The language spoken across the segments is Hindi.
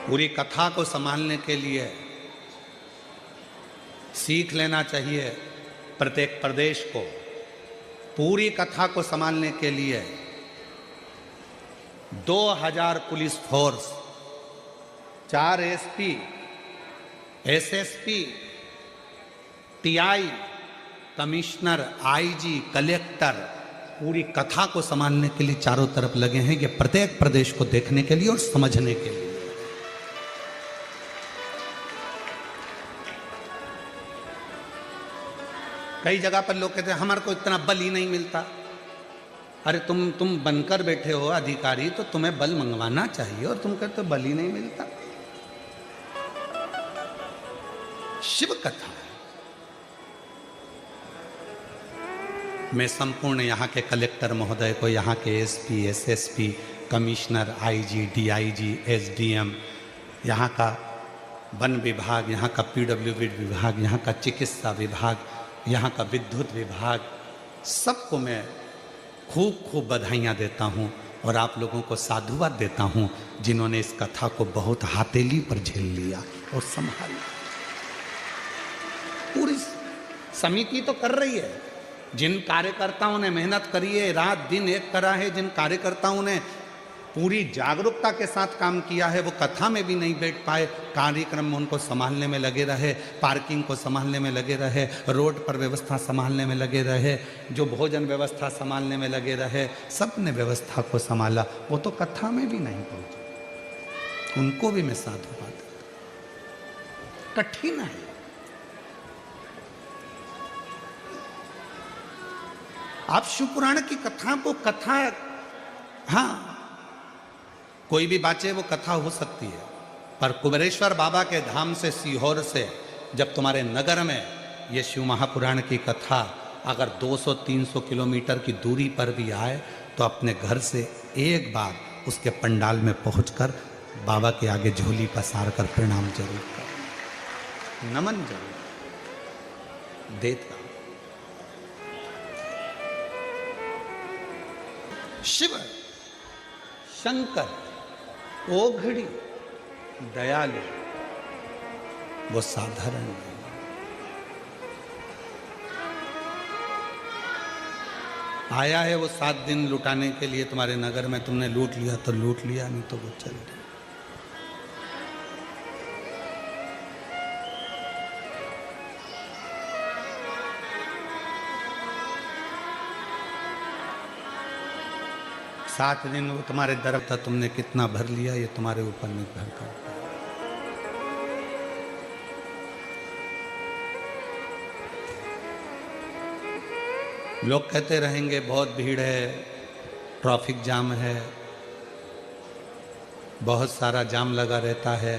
पूरी कथा को संभालने के लिए सीख लेना चाहिए प्रत्येक प्रदेश को। पूरी कथा को संभालने के लिए 2000 police force, 4 SP, SSP, TI, commissioner, IG, collector पूरी कथा को संभालने के लिए चारों तरफ लगे हैं, ये प्रत्येक प्रदेश को देखने के लिए और समझने के लिए। कई जगह पर लोग कहते हैं हमारे को इतना बल ही नहीं मिलता। अरे तुम बनकर बैठे हो अधिकारी, तो तुम्हें बल मंगवाना चाहिए, और तुम कहते हो बल ही नहीं मिलता। शिव कथा मैं संपूर्ण यहाँ के कलेक्टर महोदय को, यहाँ के SP, SSP, commissioner, IG, DIG, SDM, यहाँ का वन विभाग, यहाँ का पीडब्ल्यूडी विभाग, यहाँ का चिकित्सा विभाग, यहाँ का विद्युत विभाग, सबको मैं खूब खूब बधाइयाँ देता हूँ और आप लोगों को साधुवाद देता हूँ जिन्होंने इस कथा को बहुत हथेली पर झेल लिया और संभाला। पूरी समिति तो कर रही है, जिन कार्यकर्ताओं ने मेहनत करी है, रात दिन एक करा है, जिन कार्यकर्ताओं ने पूरी जागरूकता के साथ काम किया है, वो कथा में भी नहीं बैठ पाए, कार्यक्रम में उनको संभालने में लगे रहे, पार्किंग को संभालने में लगे रहे, रोड पर व्यवस्था संभालने में लगे रहे, जो भोजन व्यवस्था संभालने में लगे रहे, सब ने व्यवस्था को संभाला, वो तो कथा में भी नहीं पहुंचे। उनको भी मैं साधुवाद देता। कठिन है। आप शिवपुराण की कथा को कथा, हाँ कोई भी बाचे वो कथा हो सकती है, पर कुबेरेश्वर बाबा के धाम से, सीहोर से जब तुम्हारे नगर में ये शिव महापुराण की कथा अगर 200-300 किलोमीटर की दूरी पर भी आए, तो अपने घर से एक बार उसके पंडाल में पहुंचकर बाबा के आगे झोली पसार कर प्रणाम जरूर कर, नमन जरूर देता। शिव शंकर ओघड़ी दयालु, वो साधारण नहीं। आया है वो 7 दिन लुटाने के लिए तुम्हारे नगर में, तुमने लूट लिया तो लूट लिया, नहीं तो वो चल रही। सात दिन वो तुम्हारे दर था, तुमने कितना भर लिया ये तुम्हारे ऊपर निर्भर करता है। लोग कहते रहेंगे बहुत भीड़ है, ट्रैफिक जाम है, बहुत सारा जाम लगा रहता है।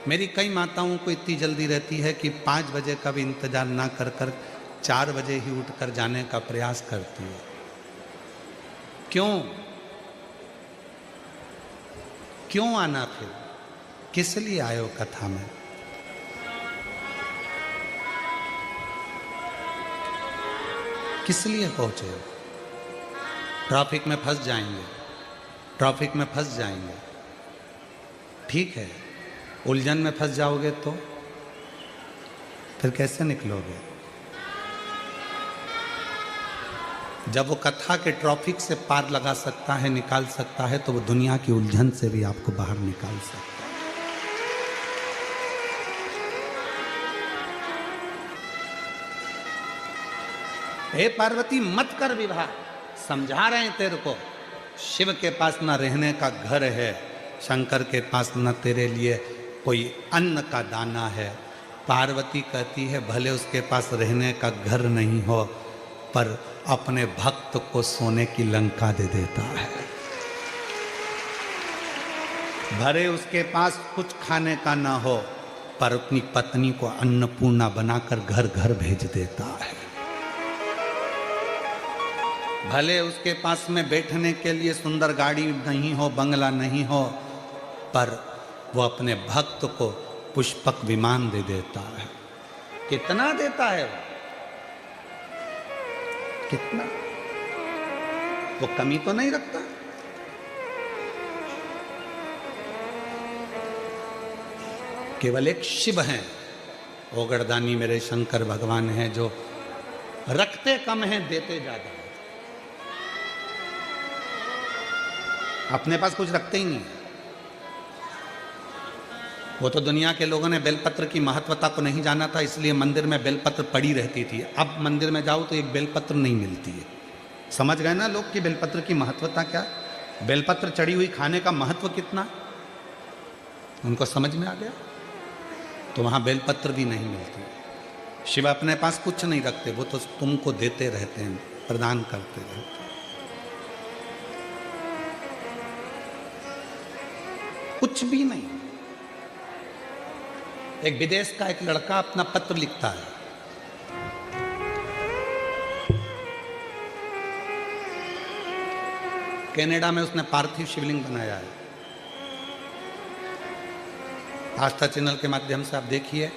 मेरी कई माताओं को इतनी जल्दी रहती है कि 5 बजे का भी इंतजार ना कर 4 बजे ही उठकर जाने का प्रयास करती है। क्यों आना? फिर किस लिए आए हो कथा में? किस लिए पहुंचे हो? ट्रैफिक में फंस जाएंगे, ट्रैफिक में फंस जाएंगे, ठीक है, उलझन में फंस जाओगे तो फिर कैसे निकलोगे? जब वो कथा के ट्रैफिक से पार लगा सकता है, निकाल सकता है, तो वो दुनिया की उलझन से भी आपको बाहर निकाल सकता है। हे पार्वती मत कर विवाह, समझा रहे हैं तेरे को। शिव के पास न रहने का घर है, शंकर के पास न तेरे लिए कोई अन्न का दाना है। पार्वती कहती है भले उसके पास रहने का घर नहीं हो, पर अपने भक्त को सोने की लंका दे देता है। भले उसके पास कुछ खाने का ना हो, पर अपनी पत्नी को अन्नपूर्णा बनाकर घर घर भेज देता है। भले उसके पास में बैठने के लिए सुंदर गाड़ी नहीं हो, बंगला नहीं हो, पर वो अपने भक्त को पुष्पक विमान दे देता है। कितना देता है वो? कितना? वो कमी तो नहीं रखता। केवल एक शिव हैं, ओगड़दानी मेरे शंकर भगवान हैं, जो रखते कम हैं देते ज्यादा हैं। अपने पास कुछ रखते ही नहीं। वो तो दुनिया के लोगों ने बेलपत्र की महत्वता को नहीं जाना था, इसलिए मंदिर में बेलपत्र पड़ी रहती थी। अब मंदिर में जाओ तो एक बेलपत्र नहीं मिलती है। समझ गए ना लोग कि बेलपत्र की महत्वता क्या, बेलपत्र चढ़ी हुई खाने का महत्व कितना, उनको समझ में आ गया। तो वहां बेलपत्र भी नहीं मिलती। शिव अपने पास कुछ नहीं रखते, वो तो तुमको देते रहते हैं, प्रदान करते रहते हैं। कुछ भी नहीं। एक विदेश का एक लड़का अपना पत्र लिखता है, कनाडा में उसने पार्थिव शिवलिंग बनाया है। आस्था चैनल के माध्यम से आप देखिए,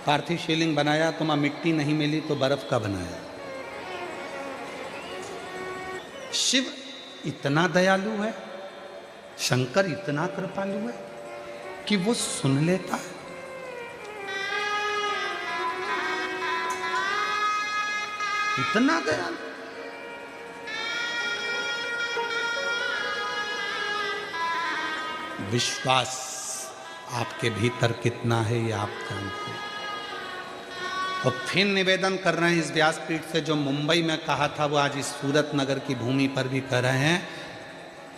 पार्थिव शिवलिंग बनाया तो वहां मिट्टी नहीं मिली तो बर्फ का बनाया। शिव इतना दयालु है, शंकर इतना कृपालु है कि वो सुन लेता है। इतना दयालु। विश्वास आपके भीतर कितना है ये आप जानते हैं। और फिर निवेदन कर रहे हैं इस व्यासपीठ से, जो मुंबई में कहा था वो आज इस सूरत नगर की भूमि पर भी कर रहे हैं।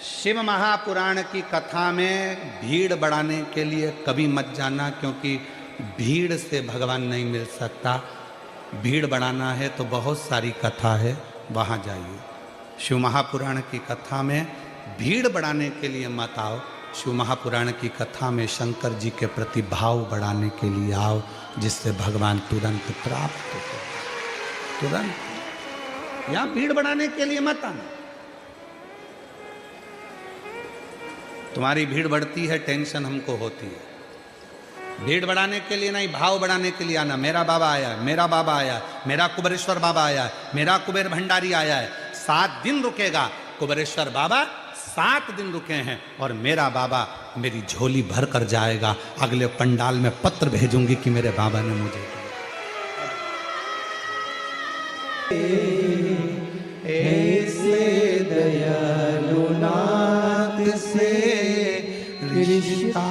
शिव महापुराण की कथा में भीड़ बढ़ाने के लिए कभी मत जाना, क्योंकि भीड़ से भगवान नहीं मिल सकता। भीड़ बढ़ाना है तो बहुत सारी कथा है, वहाँ जाइए। शिव महापुराण की कथा में भीड़ बढ़ाने के लिए मत आओ। शिव महापुराण की कथा में शंकर जी के प्रति भाव बढ़ाने के लिए आओ, जिससे भगवान तुरंत प्राप्त हो। तुरंत। यहाँ भीड़ बढ़ाने के लिए मत आना। तुम्हारी भीड़ बढ़ती है, टेंशन हमको होती है। भीड़ बढ़ाने के लिए नहीं, भाव बढ़ाने के लिए आना। मेरा बाबा आया, मेरा बाबा आया, मेरा कुबेरेश्वर बाबा आया, मेरा कुबेर भंडारी आया है। 7 दिन रुकेगा कुबेरेश्वर बाबा, 7 दिन रुके हैं, और मेरा बाबा मेरी झोली भर कर जाएगा। अगले पंडाल में पत्र भेजूंगी कि मेरे बाबा ने मुझे ऐसे दयालु नाथ से रिश्ता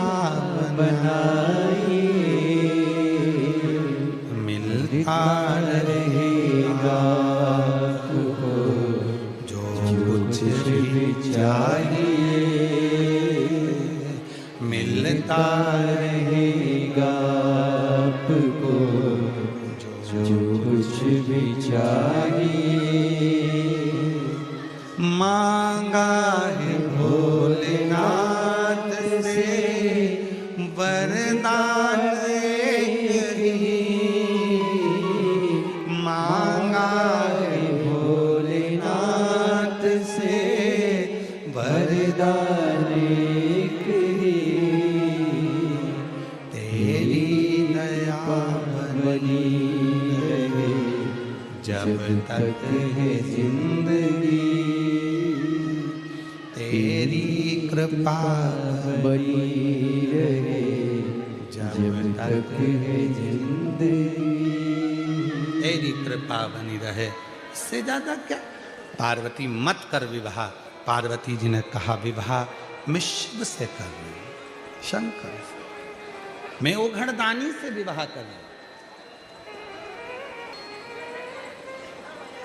बनाइए, मिलता रहेगा जो कुछ भी चाहिए, मिलता रहेगा आपको जो कुछ भी चाहिए। मांगा है भोलेनाथ से वरदान एक ही, मांगा है भोलेनाथ से वरदान एक ही, तेरी दया बनी रहे जब तक है जिंदगी, तेरी कृपा बनी रहे जब तक है जिंदगी। तेरी कृपा बनी रहे, इससे ज्यादा क्या। पार्वती मत कर विवाह। पार्वती जी ने कहा विवाह मैं शिव से कर रही हूं, शंकर से, मैं ओघड़दानी से विवाह कर रही हूं।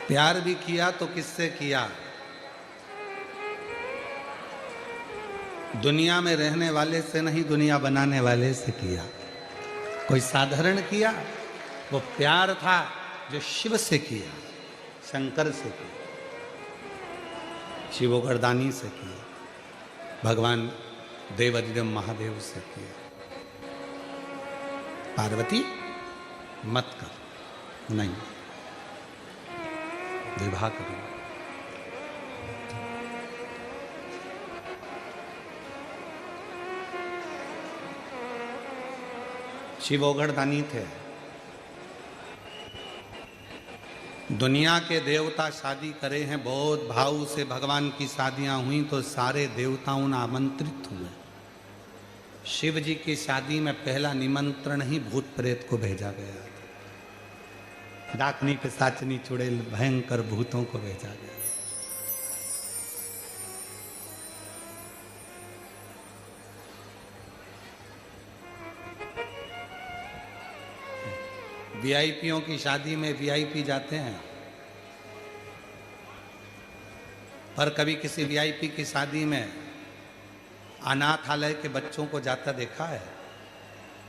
प्यार भी किया तो किससे किया। दुनिया में रहने वाले से नहीं, दुनिया बनाने वाले से किया। कोई साधारण किया, वो प्यार था जो शिव से किया, शंकर से किया, शिवोगरदानी से किया, भगवान देवादिदेव महादेव से किया। पार्वती मत कर, नहीं विवाह करो। शिव ओघड़दानी थे। दुनिया के देवता शादी करे हैं, बहुत भाव से भगवान की शादियां हुई तो सारे देवताओं ने आमंत्रित हुए। शिव जी की शादी में पहला निमंत्रण ही भूत प्रेत को भेजा गया था। डाकनी पिशाचनी चुड़ैल भयंकर भूतों को भेजा गया। वीआईपीओं की शादी में वीआईपी जाते हैं, पर कभी किसी वीआईपी की शादी में अनाथालय के बच्चों को जाता देखा है?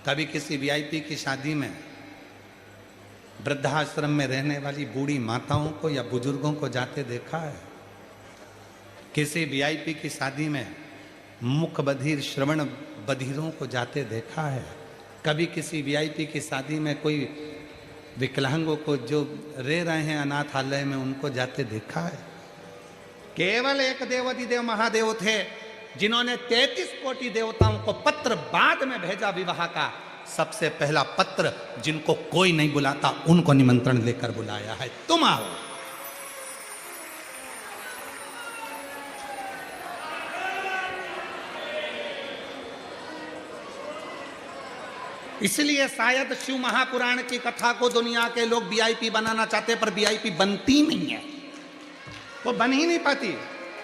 कभी किसी वीआईपी की शादी में वृद्धाश्रम में रहने वाली बूढ़ी माताओं को या बुजुर्गों को जाते देखा है? किसी वीआईपी की शादी में मुख बधिर श्रवण बधिरों को जाते देखा है? कभी किसी वीआईपी की शादी में कोई विकलांगों को जो रह रहे हैं अनाथालय में उनको जाते देखा है? केवल एक देवाधिदेव महादेव थे जिन्होंने 33 कोटि देवताओं को पत्र बाद में भेजा विवाह का। सबसे पहला पत्र जिनको कोई नहीं बुलाता उनको निमंत्रण लेकर बुलाया है, तुम आओ। इसलिए शायद शिव महापुराण की कथा को दुनिया के लोग वीआईपी बनाना चाहते, पर वीआईपी बनती नहीं है, वो बन ही नहीं पाती।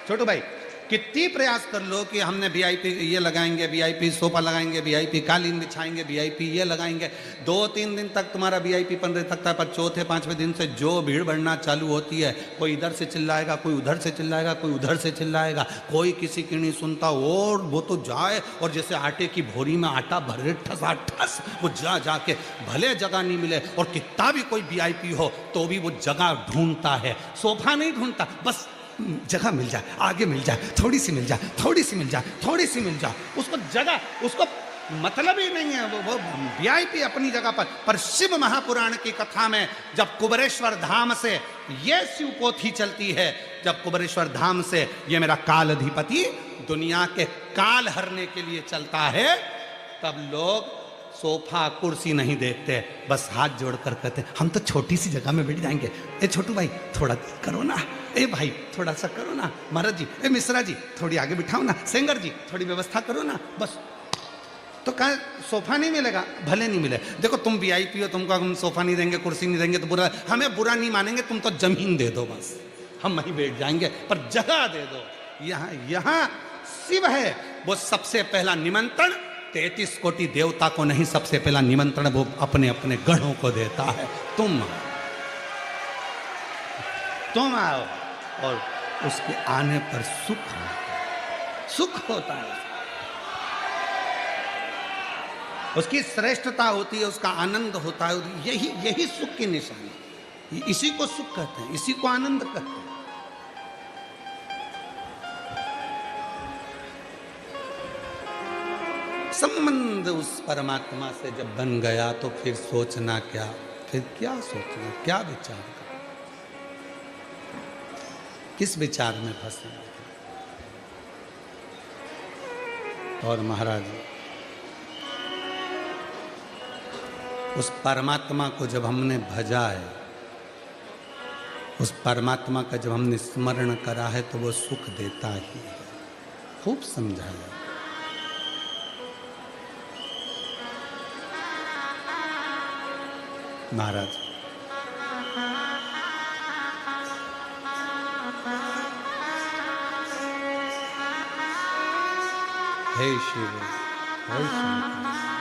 छोटू भाई, कितनी प्रयास कर लो कि हमने वीआईपी ये लगाएंगे, वीआईपी सोफा लगाएंगे, वीआईपी कालीन बिछाएंगे, वीआईपी ये लगाएंगे, 2-3 दिन तक तुम्हारा वीआईपी पन रह सकता है, पर चौथे 5वें दिन से जो भीड़ बढ़ना चालू होती है, कोई इधर से चिल्लाएगा, कोई उधर से चिल्लाएगा, कोई उधर से चिल्लाएगा, कोई किसी की नहीं सुनता, और वो तो जाए और जैसे आटे की भोरी में आटा भरे ठस वो जा के भले जगह नहीं मिले, और कितना भी कोई वीआईपी हो तो भी वो जगह ढूंढता है। सोफा नहीं ढूंढता, बस जगह मिल जाए, आगे मिल जाए, थोड़ी सी मिल जाए, थोड़ी सी मिल जाए, थोड़ी सी मिल जाए, उसको जगह, उसको मतलब ही नहीं है। वो वीआईपी अपनी जगह पर शिव महापुराण की कथा में जब कुबरेश्वर धाम से ये शिव पोथी चलती है, जब कुबरेश्वर धाम से ये मेरा काल अधिपति दुनिया के काल हरने के लिए चलता है, तब लोग सोफा कुर्सी नहीं देखते, बस हाथ जोड़कर कहते हम तो छोटी सी जगह में बैठ जाएंगे। ए छोटू भाई थोड़ा करो ना, ए भाई थोड़ा सा करो ना, महाराज जी, ए मिश्रा जी थोड़ी आगे बिठाओ ना, सेंगर जी थोड़ी व्यवस्था करो ना, बस। तो कहा सोफा नहीं मिलेगा, भले नहीं मिले। देखो तुम वीआईपी हो, तुमको हम सोफा नहीं देंगे, कुर्सी नहीं देंगे तो बुरा, हमें बुरा नहीं मानेंगे, तुम तो जमीन दे दो बस, हम वहीं बैठ जाएंगे, पर जगह दे दो। यहाँ शिव है, वो सबसे पहला निमंत्रण 33 कोटि देवता को नहीं, सबसे पहला निमंत्रण वो अपने अपने गणों को देता है, तुम आओ। और उसके आने पर सुख होता है, उसकी श्रेष्ठता होती है, उसका आनंद होता है। यही सुख की निशानी, इसी को सुख कहते हैं, इसी को आनंद कहते हैं। संबंध उस परमात्मा से जब बन गया तो फिर सोचना क्या, फिर क्या सोचना, क्या विचार करना, किस विचार में फंसे। और महाराज उस परमात्मा को जब हमने भजा है, उस परमात्मा का जब हमने स्मरण करा है, तो वो सुख देता ही है। खूब समझाया महाराज। हे शिव, हे शंकर।